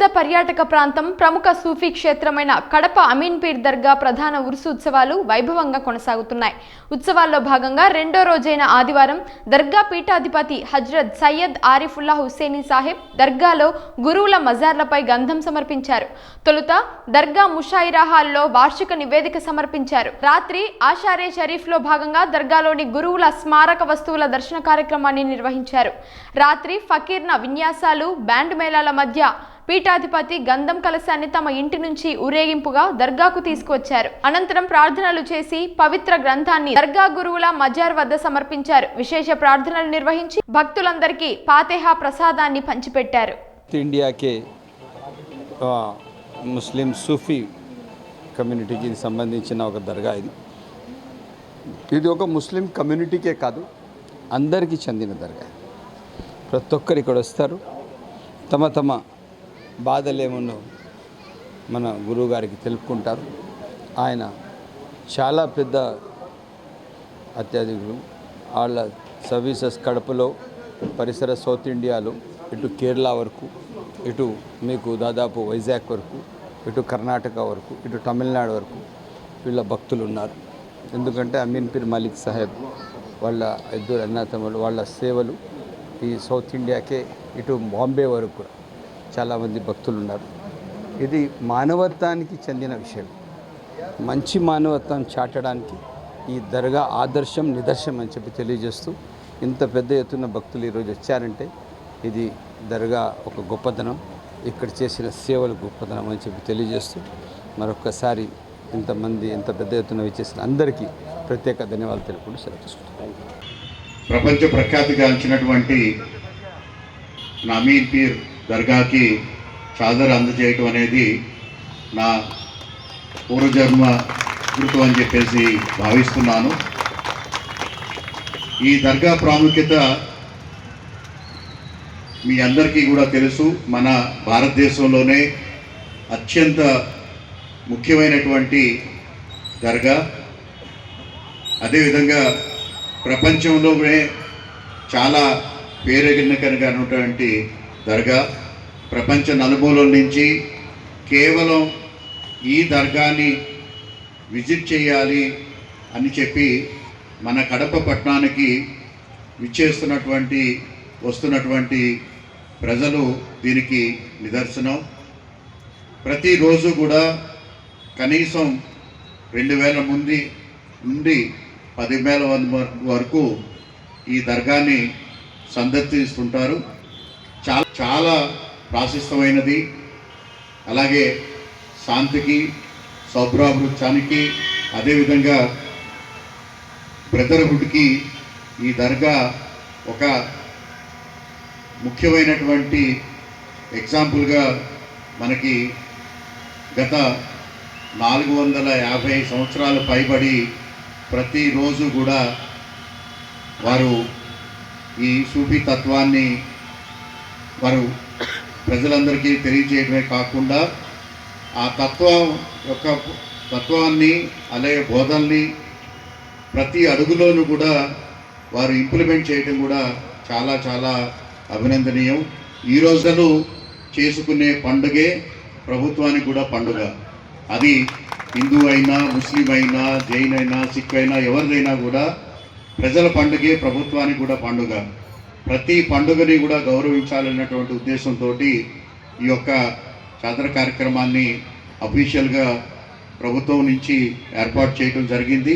ప్రసిద్ధ పర్యాటక ప్రాంతం ప్రముఖ సూఫీ క్షేత్రమైన కడప అమీన్పీర్ దర్గా ప్రధాన ఉరుసు ఉత్సవాలు వైభవంగా కొనసాగుతున్నాయి. ఉత్సవాల్లో భాగంగా రెండో రోజైన ఆదివారం దర్గా పీఠాధిపతి హజ్రత్ సయ్యద్ ఆరిఫుల్లా హుస్సేనీ సాహెబ్ దర్గాలో గురువుల మజార్లపై గంధం సమర్పించారు. తొలుత దర్గా ముషాయిరా హాల్లో వార్షిక నివేదిక సమర్పించారు. రాత్రి ఆషారే షరీఫ్లో భాగంగా దర్గాలోని గురువుల స్మారక వస్తువుల దర్శన కార్యక్రమాన్ని నిర్వహించారు. రాత్రి ఫకీర్న విన్యాసాలు, బ్యాండ్ మేళాల మధ్య పీఠాధిపతి గంధం కలశాన్ని తమ ఇంటి నుంచి ఊరేగింపుగా దర్గాకు తీసుకువచ్చారు. అనంతరం ప్రార్థనలు చేసి పవిత్ర గ్రంథాన్ని దర్గా గురువుల మజార్ వద్ద సమర్పించారు. విశేష ప్రార్థనలు నిర్వహించి భక్తులందరికీ ఫాతిహా ప్రసాదాన్ని పంచిపెట్టారు. ఇండియాకే ముస్లిం సూఫీ కమ్యూనిటీకి సంబంధించిన ఒక దర్గా ఇది ఒక ముస్లిం కమ్యూనిటీకే కాదు, అందరికీ చెందిన దర్గా. ప్రతి ఒక్కరు ఇక్కడ వస్తారు, తమ తమ బాధలేమో మన గురువుగారికి తెలుపుకుంటారు. ఆయన చాలా పెద్ద అత్యధికులు. వాళ్ళ సర్వీసెస్ కడపలో, పరిసర సౌత్ ఇండియాలో, ఇటు కేరళ వరకు, ఇటు మీకు దాదాపు వైజాగ్ వరకు, ఇటు కర్ణాటక వరకు, ఇటు తమిళనాడు వరకు వీళ్ళ భక్తులు ఉన్నారు. ఎందుకంటే అమీన్పీర్ మలిక్ సాహెబ్ వాళ్ళ ఇద్దరు అన్నతమ్ములు, వాళ్ళ సేవలు ఈ సౌత్ ఇండియాకే, ఇటు బాంబే వరకు కూడా చాలామంది భక్తులు ఉన్నారు. ఇది మానవత్వానికి చెందిన విషయం. మంచి మానవత్వాన్ని చాటడానికి ఈ దర్గా ఆదర్శం, నిదర్శనం అని చెప్పి తెలియజేస్తూ, ఇంత పెద్ద ఎత్తున భక్తులు ఈరోజు వచ్చారంటే ఇది దర్గా ఒక గొప్పతనం, ఇక్కడ చేసిన సేవలు గొప్పతనం అని చెప్పి తెలియజేస్తూ, మరొకసారి ఇంతమంది ఇంత పెద్ద ఎత్తున వచ్చేసిన అందరికీ ప్రత్యేక ధన్యవాదాలు తెలుపుకుంటూ సెలవు తీసుకుంటాం. ప్రపంచ ప్రఖ్యాతిగాంచినటువంటి అమీన్పీర్ దర్గాకి చాదర్ అందజేయటం అనేది నా పూర్వజన్మ గుర్తు అని చెప్పేసి భావిస్తున్నాను. ఈ దర్గా ప్రాముఖ్యత మీ అందరికీ కూడా తెలుసు. మన భారతదేశంలోనే అత్యంత ముఖ్యమైనటువంటి దర్గా, అదేవిధంగా ప్రపంచంలోనే చాలా పేరెగినటువంటి దర్గా. ప్రపంచ నలుమూలల నుంచి కేవలం ఈ దర్గాని విజిట్ చేయాలి అని చెప్పి మన కడప పట్టణానికి వస్తున్నటువంటి ప్రజలు దీనికి నిదర్శనం. ప్రతిరోజు కూడా కనీసం 2000 మంది నుండి 10,000 వరకు ఈ దర్గాని సందర్శిస్తుంటారు. చాలా ప్రాశస్తమైనది. అలాగే శాంతికి, సౌభ్రాభృత్యానికి, అదేవిధంగా బ్రదర్హుడ్కి ఈ దర్గా ఒక ముఖ్యమైనటువంటి ఎగ్జాంపుల్గా మనకి గత 450 సంవత్సరాలు పైబడి ప్రతిరోజు కూడా వారు ఈ సూఫీ తత్వాన్ని వారు ప్రజలందరికీ తెలియజేయడమే కాకుండా ఆ తత్వాన్ని అలాగే బోధనల్ని ప్రతి అడుగులోనూ కూడా వారు ఇంప్లిమెంట్ చేయడం కూడా చాలా చాలా అభినందనీయం. ఈ రోజును చేసుకునే పండుగే ప్రభుత్వానికి కూడా పండుగ. అది హిందూ అయినా, ముస్లిం అయినా, జైన్ అయినా, సిక్ అయినా, ఎవరిదైనా కూడా ప్రజల పండుగే ప్రభుత్వానికి కూడా పండుగ. ప్రతి పండుగని కూడా గౌరవించాలన్నటువంటి ఉద్దేశంతో ఈ యొక్క చాదర కార్యక్రమాన్ని అఫీషియల్గా ప్రభుత్వం నుంచి ఏర్పాటు చేయడం జరిగింది.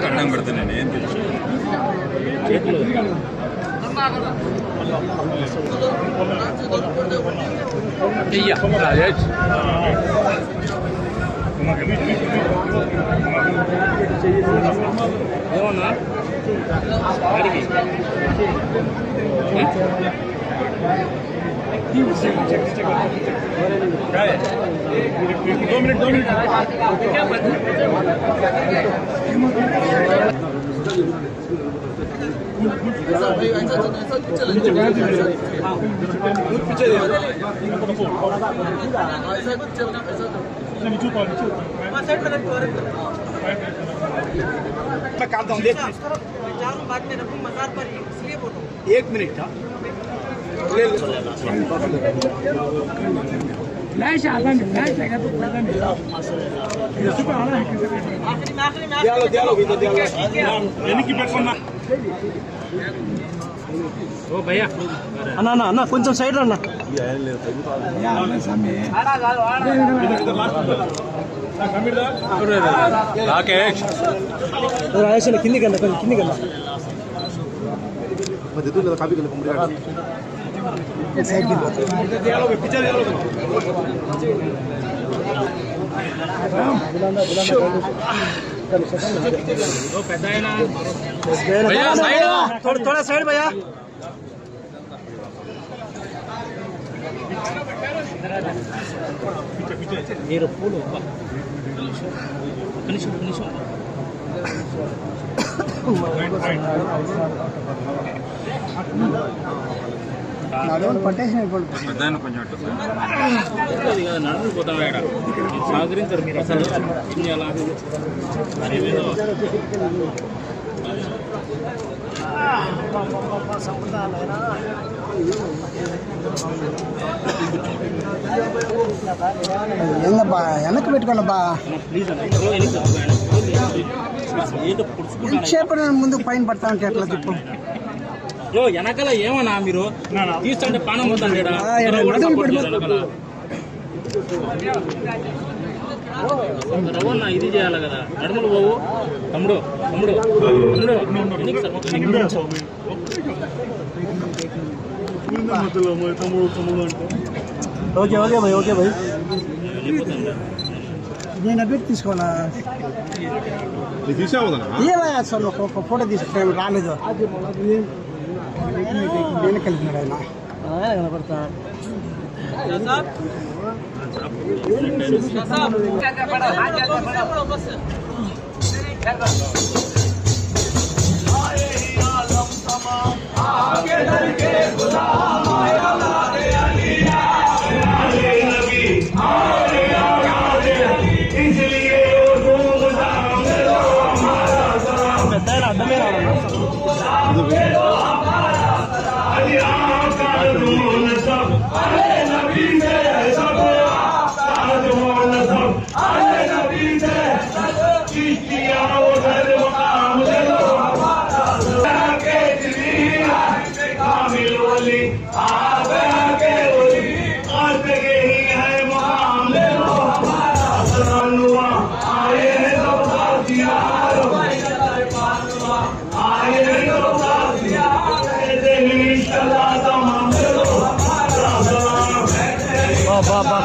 అన్నం పెడతాను నేను ఏం తెలుసు ఏమన్నా एक मिनट का फ्लैश आला फ्लैश लगा तो फायदा नहीं ఓ భయ్యా అన్న అన్న అన్న కొంచెం సైడ్ రా అన్న రాకేష్ రాకేష్ కిందికి వెళ్ళ కొంచెం కిందికి వెళ్ళ కాపీ సైడ్ थोड़ा साइड भैया మీరు పూలు కనిషం నడుపుపోతాం సహకరించారు మీరు అసలు వెనక్కి పెట్టుకోవాలబ్బా ఎంతసేపు ముందు పైన పడతా ఉంటే ఎట్లా చెప్పు వెనకాల ఏమన్నా మీరు తీస్తుంటే పానం పోతాను రవణ ఇది చేయాలి కదా నడుములు బాబు తమ్ముడు తమ్ముడు ఓకే ఓకే భాయ్ ఓకే భాయ్ నేను అభ్యర్థి తీసుకోవాలా ఏ భాయ్ అసలు ఒక ఫోటో తీసుకున్నాను రాలేదు నేను కలిపినాడు ఆయన కనపడతా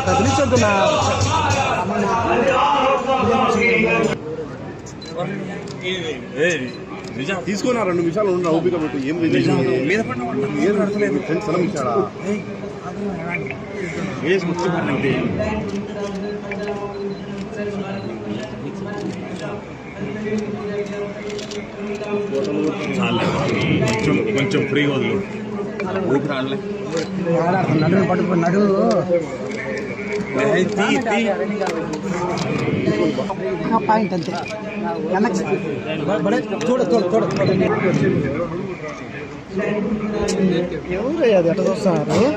కదిలించొద్దునా తీసుకున్నా 2 నిమిషాలు ఉండు ఓపిక పెట్టు ఏం మీద పడలేదు ఫ్రెండ్స్ స్థలం ఇచ్చాడా వేసి ముచ్చుకుంటే కొంచెం ఫ్రీగా వదులు ఊపిరి ఆడలే నడుము పట్టుకున్నాడు పాయింట్ అంతే చూడ ఎవరు అది ఎట్లా చూస్తున్నారు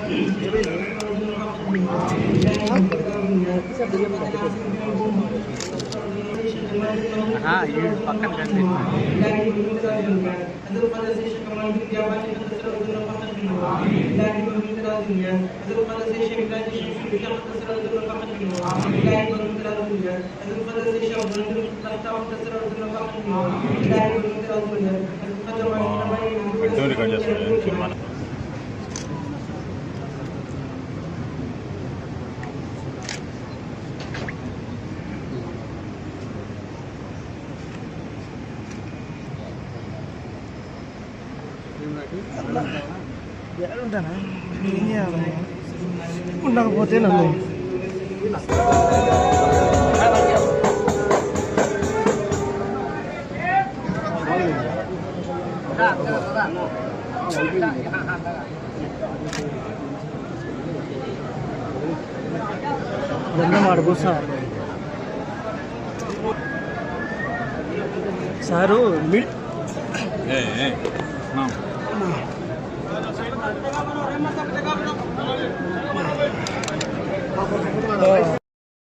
ఉంటానా ఏం చేయాలి ఉండకపోతే నన్ను మాడుకో సారు